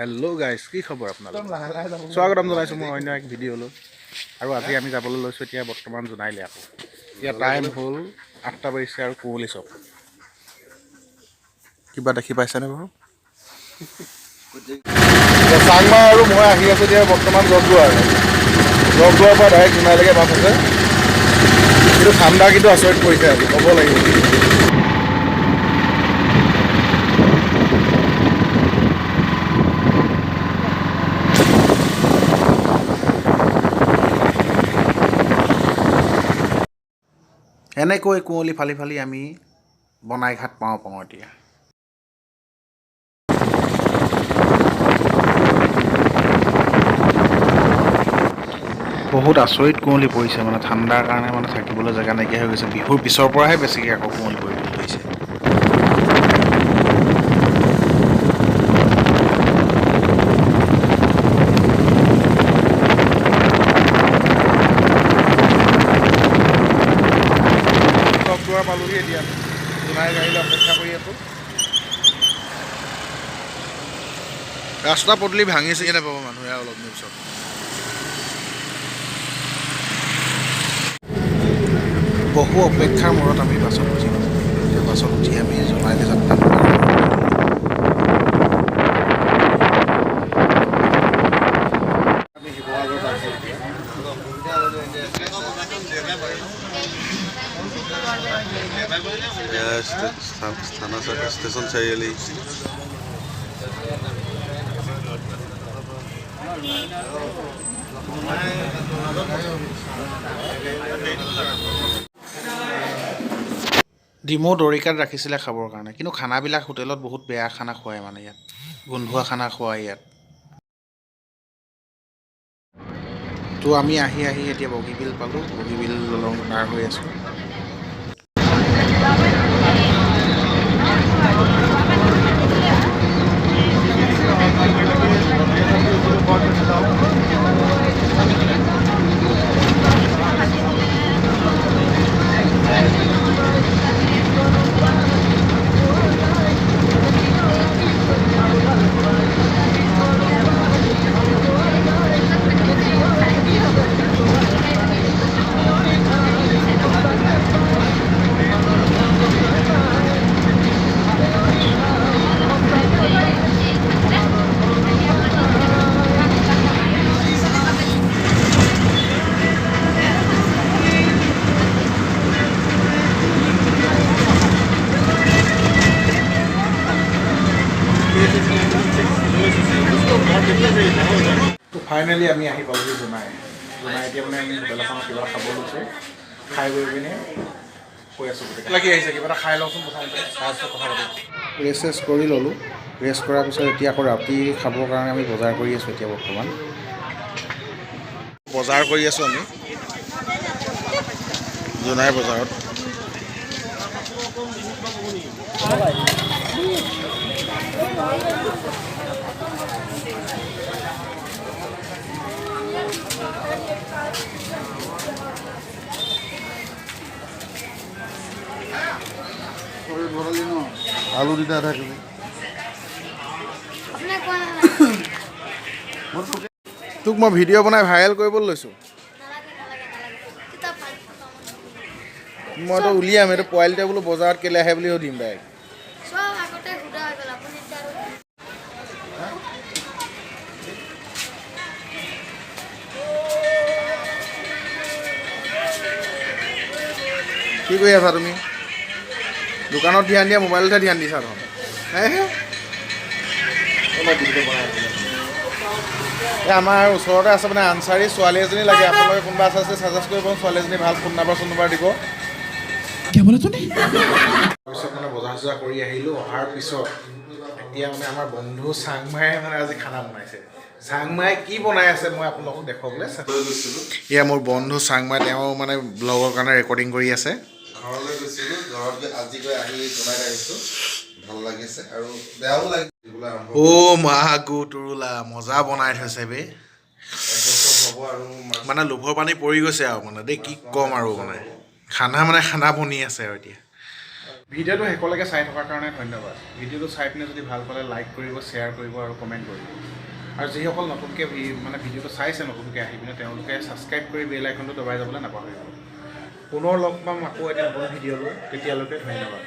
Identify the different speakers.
Speaker 1: Hello' guys, কি খবৰ আপোনালোক? স্বাগতম জনাইছোঁ মই অন্য এক ভিডিঅ'লৈ। আৰু আজি আমি যাবলৈ লৈছোঁ এতিয়া বৰ্তমান জোনাইলৈ আকৌ। এতিয়া টাইম হ'ল 8টা বাজিছে আৰু কুঁৱলী চব। কিবা দেখি পাইছেনে বাৰু? চাংমাই আৰু মই আহি আছোঁ এতিয়া বৰ্তমান জগদুৱাৰ পৰা ডাইৰেক্ট জোনাইলৈকে বাছ আছে। কিন্তু ঠাণ্ডা কিন্তু আচৰিত পৰিছে আজি, ক'ব লাগিব। এনেকৈ কুঁৱলী ফালি ফালি আমি বনাইঘাট পাওঁ এতিয়া। বহুত আচৰিত কুঁৱলী পৰিছে, মানে ঠাণ্ডাৰ কাৰণে মানে থাকিবলৈ জেগা নাইকিয়া হৈ গৈছে। বিহুৰ পিছৰ পৰাহে বেছিকৈ আকৌ কুঁৱলী পৰিবলৈ ধৰিছে। জগদুৱাৰ পালোহি এতিয়া, জোনাই গাড়ীলৈ অপেক্ষা কৰি আছোঁ। ৰাস্তা পদূলি ভাঙিছেগৈ নাপাব মানুহে অলপ দিনৰ পিছত। বহু অপেক্ষাৰ মূৰত আমি বাছত উঠিলোঁ। এতিয়া বাছত উঠি আমি জোনাইলৈ যাত্ৰা কৰিলোঁ। আমি শিৱসাগৰ পাইছোঁ এতিয়া। ষ্টেচন চাৰিআলি। ডিমৌ দৰিকাত ৰাখিছিলে খাবৰ কাৰণে, কিন্তু খানাবিলাক হোটেলত বহুত বেয়া খানা খুৱায়, মানে ইয়াত গোন্ধোৱা খানা খুৱায় ইয়াত। তো আমি আহি এতিয়া বগীবিল পালোঁ, বগীবিল দলং পাৰ হৈ আছোঁ। তো ফাইনেলি আমি আহি পালোহি জোনাই এতিয়া মানে আমি হোটেল এখনত কিবা খাব লৈছোঁ। খাই গৈ পিনে কৈ আছোঁ গোটেই লাগি আহিছে, কিবা এটা খাই লওঁচোন প্ৰথমতে, তাৰপিছত কথা পাতিম। ৰেষ্ট কৰি ল'লোঁ। ৰেষ্ট কৰাৰ পিছত এতিয়া আকৌ ৰাতি খাবৰ কাৰণে আমি বজাৰ কৰি আছোঁ। এতিয়া বৰ্তমান বজাৰ কৰি আছোঁ আমি জোনাই বজাৰত। আলু দিতে আধা কেজি। তোক মই ভিডিঅ' বনাই ভাইৰেল কৰিবলৈ লৈছোঁ। মইতো উলিয়াম, এইটো পোৱালিটোৱে বোলো বজাৰত কেলে আহে বুলি সুধিম ডাইৰেক্ট। কি কৰি আছা তুমি? দোকানত ধ্যান দিয়া, মোবাইলতহে ধ্যান দিছা দেখোন। এই আমাৰ ওচৰতে আছে মানে আনচাৰী ছোৱালী এজনী লাগে। আপোনালোকে কোনোবা আছে ছাজেষ্ট কৰিব, ছোৱালী এজনী ভাল ফোন নম্বৰ দিব। তাৰপিছত মানে বজাৰ চজাৰ কৰি আহিলোঁ। অহাৰ পিছত এতিয়া মানে আমাৰ বন্ধু চাংমায়ে মানে আজি খানা বনাইছে। চাংমাই কি বনাই আছে মই আপোনালোকক দেখুৱাবলৈ চেষ্টা কৰিছিলোঁ। এয়া মোৰ বন্ধু চাংমাই, তেওঁ মানে ব্লগৰ কাৰণে ৰেকৰ্ডিং কৰি আছে। ঘৰলৈ গৈছিলোঁ, ঘৰত আজি গৈ আহি জনাই আহিছোঁ। ভাল লাগিছে আৰু বেয়াও লাগিছে। অ' মা গো তুৰুলা মজা বনাই থৈছে বে। মানে লোভৰ পানী পৰি গৈছে আৰু মানে দেই, কি ক'ম আৰু মানে খানা বনি আছে আৰু এতিয়া। ভিডিঅ'টো শেষলৈকে চাই থকাৰ কাৰণে ধন্যবাদ। ভিডিঅ'টো চাই পিনে যদি ভাল পালে লাইক কৰিব, শ্বেয়াৰ কৰিব আৰু কমেণ্ট কৰিব। আৰু যিসকল নতুনকৈ ভিডিঅ'টো চাইছে নতুনকৈ আহি পিনে তেওঁলোকে ছাবস্ক্ৰাইব কৰি বেল আইকনটো দবাই যাবলৈ নাপাহৰিব। পুনৰ লগ পাম আকৌ এটি নতুন ভিডিঅ' লৈ, তেতিয়ালৈকে ধন্যবাদ।